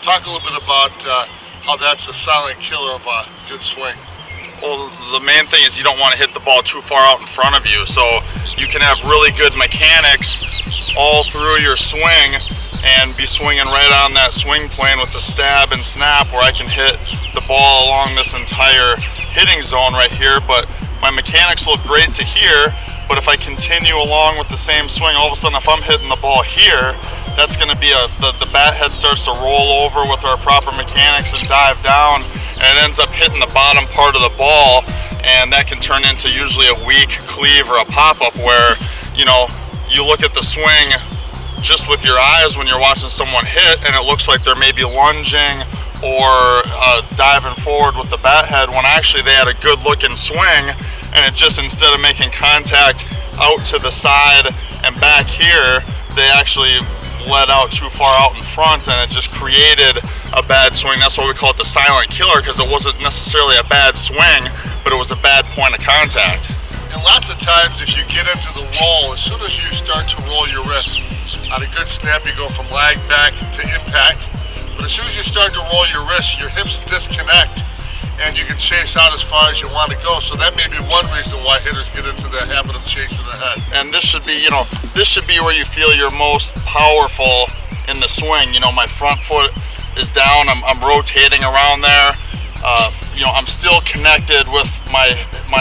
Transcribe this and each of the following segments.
Talk a little bit about how that's the silent killer of a good swing. Well, the main thing is you don't want to hit the ball too far out in front of you, so you can have really good mechanics all through your swing and be swinging right on that swing plane with the stab and snap, where I can hit the ball along this entire hitting zone right here. But my mechanics look great to here, but if I continue along with the same swing, all of a sudden if I'm hitting the ball here, that's going to be the bat head starts to roll over with our proper mechanics and dive down, and it ends up hitting the bottom part of the ball, and that can turn into usually a weak cleave or a pop-up where, you know, you look at the swing just with your eyes when you're watching someone hit, and it looks like they're maybe lunging or diving forward with the bat head, when actually they had a good looking swing, and it just, instead of making contact out to the side and back here, they actually let out too far out in front, and it just created a bad swing. That's why we call it the silent killer, because it wasn't necessarily a bad swing, but it was a bad point of contact. And lots of times if you get into the roll, as soon as you start to roll your wrists, on a good snap you go from lag back to impact, but as soon as you start to roll your wrists, your hips disconnect and you can chase out as far as you want to go. So that may be one reason why hitters get into the habit of chasing ahead. And this should be, you know, this should be where you feel you're most powerful in the swing. You know, my front foot is down, I'm rotating around there. You know, I'm still connected with my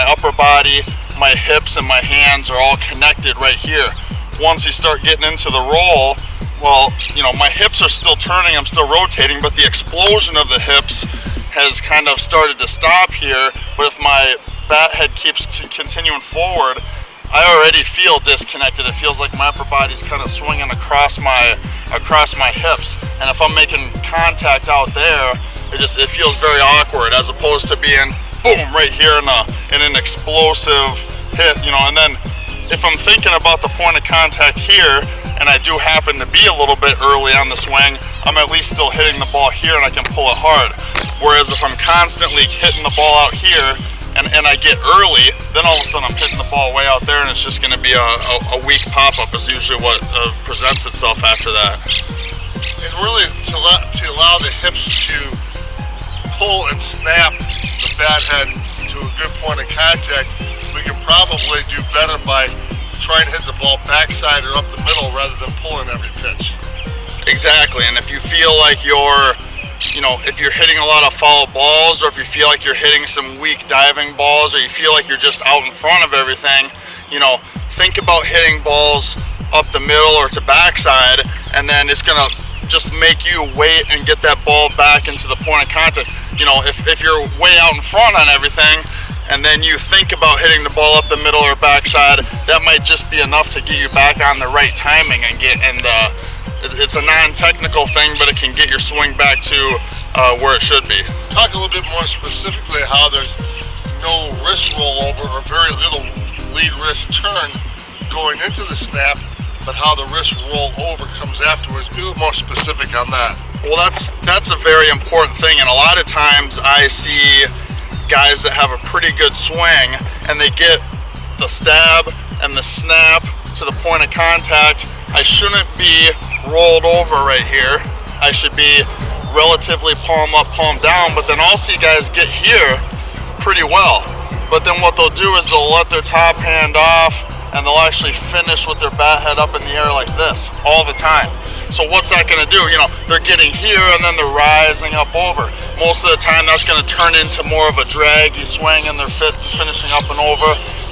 upper body, my hips and my hands are all connected right here. Once you start getting into the roll, well, you know, my hips are still turning, I'm still rotating, but the explosion of the hips has kind of started to stop here. But if my bat head keeps continuing forward, I already feel disconnected. It feels like my upper body's kind of swinging across my hips, and if I'm making contact out there, it feels very awkward, as opposed to being boom right here in an explosive hit, you know. And then if I'm thinking about the point of contact here, and I do happen to be a little bit early on the swing, I'm at least still hitting the ball here and I can pull it hard. Whereas if I'm constantly hitting the ball out here and I get early, then all of a sudden I'm hitting the ball way out there, and it's just going to be a weak pop-up is usually what presents itself after that. And really to allow the hips to pull and snap the bat head to a good point of contact, we can probably do better by trying to hit the ball backside or up the middle rather than pulling every pitch. Exactly, and if you feel like if you're hitting a lot of foul balls, or if you feel like you're hitting some weak diving balls, or you feel like you're just out in front of everything, you know, think about hitting balls up the middle or to backside, and then it's gonna just make you wait and get that ball back into the point of contact. You know, if you're way out in front on everything, and then you think about hitting the ball up the middle or backside, that might just be enough to get you back on the right timing and it's a non-technical thing, but it can get your swing back to where it should be. Talk a little bit more specifically how there's no wrist rollover or very little lead wrist turn going into the snap, but how the wrist roll over comes afterwards. Be a little more specific on that. Well, that's a very important thing, and a lot of times I see guys that have a pretty good swing and they get the stab and the snap to the point of contact. I shouldn't be rolled over right here. I should be relatively palm up, palm down, but then I'll see guys get here pretty well. But then what they'll do is they'll let their top hand off and they'll actually finish with their bat head up in the air like this all the time. So what's that gonna do? You know, they're getting here and then they're rising up over. Most of the time that's gonna turn into more of a draggy swing, and they're finishing up and over.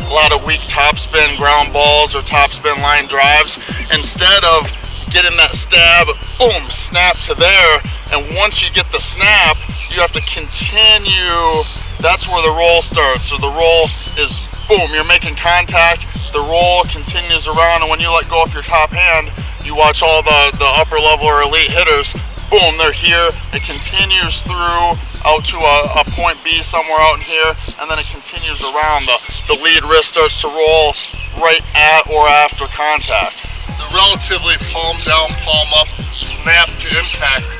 A lot of weak topspin ground balls or topspin line drives. Instead of getting that stab, boom, snap to there, and once you get the snap, you have to continue. That's where the roll starts. So the roll is boom, you're making contact, the roll continues around, and when you let go of your top hand, you watch all the upper level or elite hitters, boom, they're here, it continues through out to a point B somewhere out in here, and then it continues around. The lead wrist starts to roll right at or after contact. The relatively palm down, palm up, snap to impact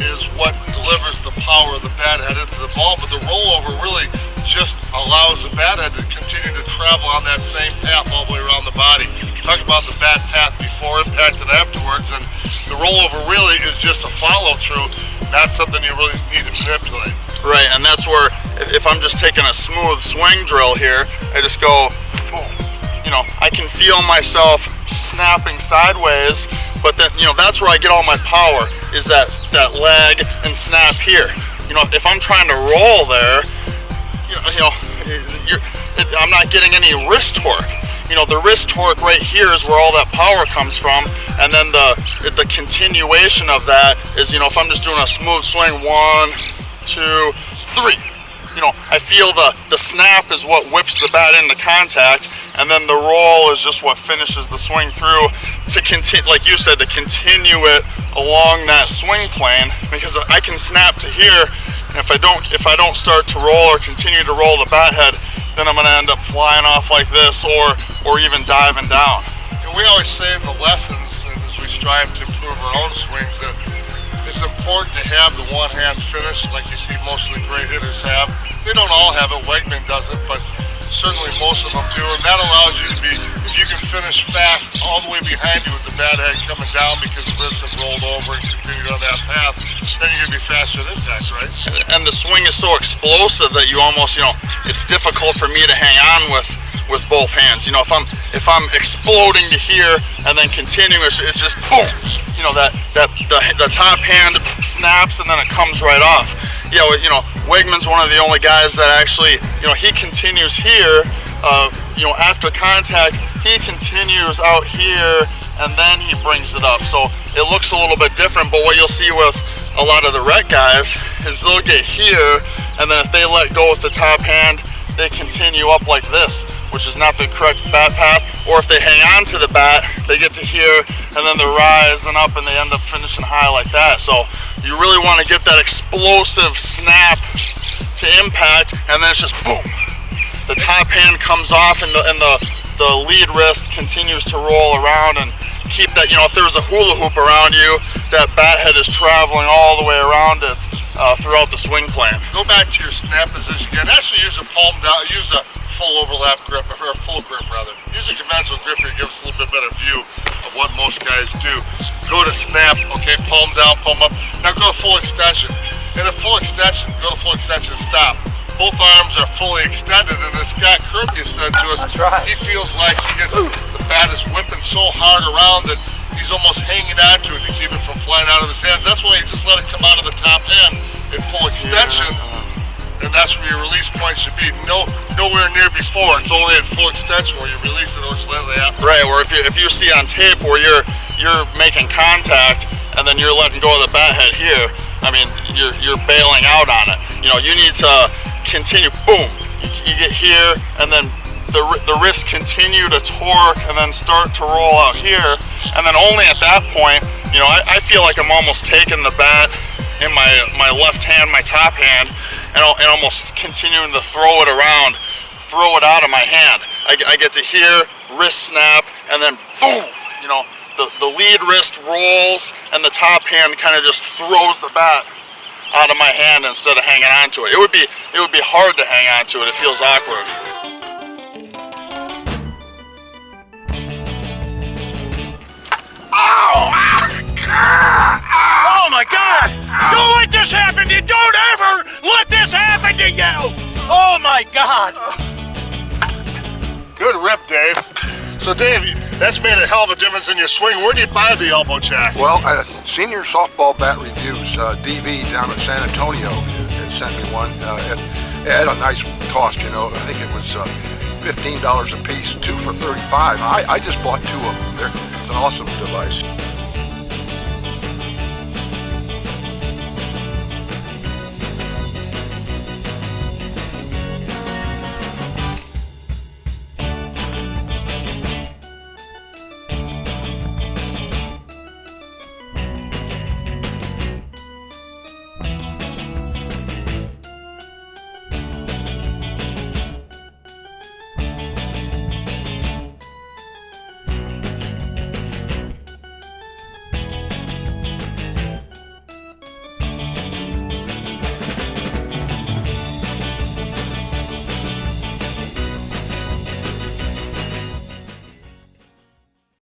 is what delivers the power of the bat head into the ball, but the rollover really just allows the bat head to continue to travel on that same path all the way around the body. Talk about the bat path before impact and afterwards, and the rollover really is just a follow through. Not something you really need to manipulate. Right, and that's where if I'm just taking a smooth swing drill here, I just go, boom. You know, I can feel myself snapping sideways, but then, you know, that's where I get all my power, is that leg and snap here. You know, if I'm trying to roll there, I'm not getting any wrist torque. You know, the wrist torque right here is where all that power comes from, and then the continuation of that is, you know, if I'm just doing a smooth swing, 1, 2, 3. You know, I feel the snap is what whips the bat into contact, and then the roll is just what finishes the swing through to continue, like you said, to continue it along that swing plane, because I can snap to here, and if I don't start to roll or continue to roll the bat head, then I'm going to end up flying off like this or even diving down. And we always say in the lessons, and as we strive to improve our own swings, that it's important to have the one-hand finish like you see most of the great hitters have. They don't all have it, Wegman doesn't, but certainly most of them do, and that allows you to be, if you can finish fast all the way behind you with the bat head coming down because the wrists have rolled over and continued on that path, then you're going to be faster at impact, right? And the swing is so explosive that you almost, you know, it's difficult for me to hang on with both hands. You know, if I'm exploding to here and then continuing, it's just boom. You know, the top hand snaps and then it comes right off. You know, Wegman's one of the only guys that actually, you know, he continues here. You know, after contact, he continues out here and then he brings it up. So it looks a little bit different. But what you'll see with a lot of the rec guys is they'll get here, and then if they let go with the top hand, they continue up like this, which is not the correct bat path. Or if they hang on to the bat, they get to here, and then they're rising up, and they end up finishing high like that. So you really want to get that explosive snap to impact, and then it's just boom. The top hand comes off, and the lead wrist continues to roll around and keep that. You know, if there was a hula hoop around you, that bat head is traveling all the way around it throughout the swing plane. Go back to your snap position again. Actually use a palm down, use a full overlap grip, or a full grip rather. Use a conventional grip here to give us a little bit better view of what most guys do. Go to snap, okay, palm down, palm up. Now go to full extension. In a full extension, go to full extension, stop. Both arms are fully extended, and as Scott Kirby said to us, he feels like the bat is whipping so hard around that he's almost hanging on to it to keep it from flying out of his hands. That's why he just let it come out of the top hand in full extension, and that's where your release point should be. Nowhere near before. It's only at full extension where you release it or slightly after. Right, where if you see on tape where you're making contact and then you're letting go of the bat head here, I mean, you're bailing out on it. You know, you need to continue, boom, you get here, and then the wrists continue to torque and then start to roll out here, and then only at that point, you know, I feel like I'm almost taking the bat in my left hand, my top hand, and almost continuing to throw it around, throw it out of my hand. I get to here, wrist snap, and then boom, you know, the lead wrist rolls and the top hand kind of just throws the bat out of my hand instead of hanging on to it. It would be hard to hang on to it. It feels awkward. Oh my God! Don't let this happen to you! Don't ever let this happen to you! Oh my God! Good rip, Dave. So Dave, that's made a hell of a difference in your swing. Where do you buy the elbow jack? Well, Senior Softball Bat Reviews, DV down in San Antonio had sent me one. It had a nice cost, you know. I think it was $15 a piece, 2 for $35. I just bought 2 of them. It's an awesome device.